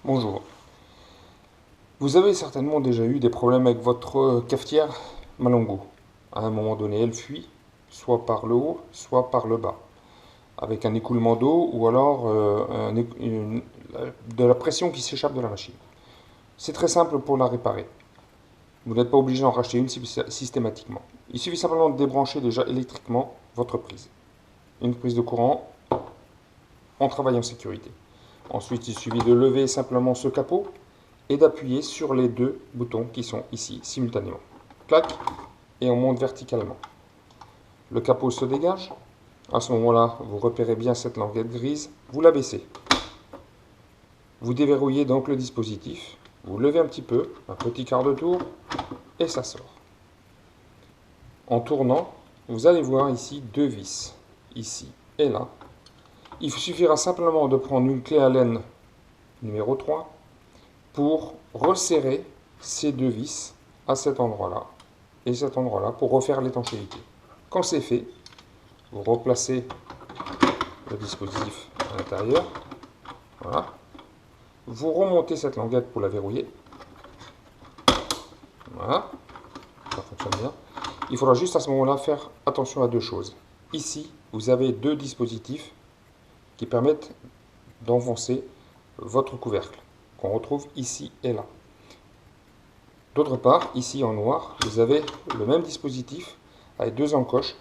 Bonjour. Vous avez certainement déjà eu des problèmes avec votre cafetière Malongo. À un moment donné, elle fuit, soit par le haut, soit par le bas, avec un écoulement d'eau ou alors de la pression qui s'échappe de la machine. C'est très simple pour la réparer. Vous n'êtes pas obligé d'en racheter une systématiquement. Il suffit simplement de débrancher déjà électriquement votre prise. Une prise de courant, on travaille en sécurité. Ensuite, il suffit de lever simplement ce capot et d'appuyer sur les deux boutons qui sont ici simultanément. Clac, et on monte verticalement. Le capot se dégage. À ce moment-là, vous repérez bien cette languette grise, vous la baissez. Vous déverrouillez donc le dispositif, vous levez un petit quart de tour, et ça sort. En tournant, vous allez voir ici deux vis, ici et là. Il suffira simplement de prendre une clé Allen numéro 3 pour resserrer ces deux vis à cet endroit-là et cet endroit-là pour refaire l'étanchéité. Quand c'est fait, vous replacez le dispositif à l'intérieur. Voilà. Vous remontez cette languette pour la verrouiller. Voilà. Ça fonctionne bien. Il faudra juste à ce moment-là faire attention à deux choses. Ici, vous avez deux dispositifs qui permettent d'enfoncer votre couvercle, qu'on retrouve ici et là. D'autre part, ici en noir, vous avez le même dispositif avec deux encoches.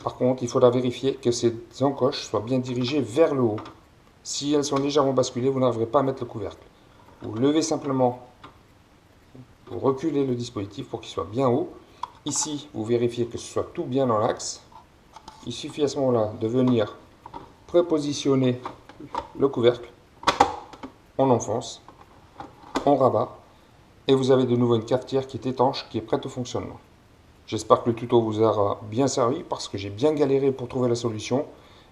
Par contre, il faudra vérifier que ces encoches soient bien dirigées vers le haut. Si elles sont légèrement basculées, vous n'arriverez pas à mettre le couvercle. Vous levez simplement, vous reculez le dispositif pour qu'il soit bien haut. Ici, vous vérifiez que ce soit tout bien dans l'axe. Il suffit à ce moment-là de venir prépositionner le couvercle. On enfonce, on rabat, et vous avez de nouveau une cafetière qui est étanche, qui est prête au fonctionnement. J'espère que le tuto vous aura bien servi parce que j'ai bien galéré pour trouver la solution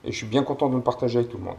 et je suis bien content de le partager avec tout le monde.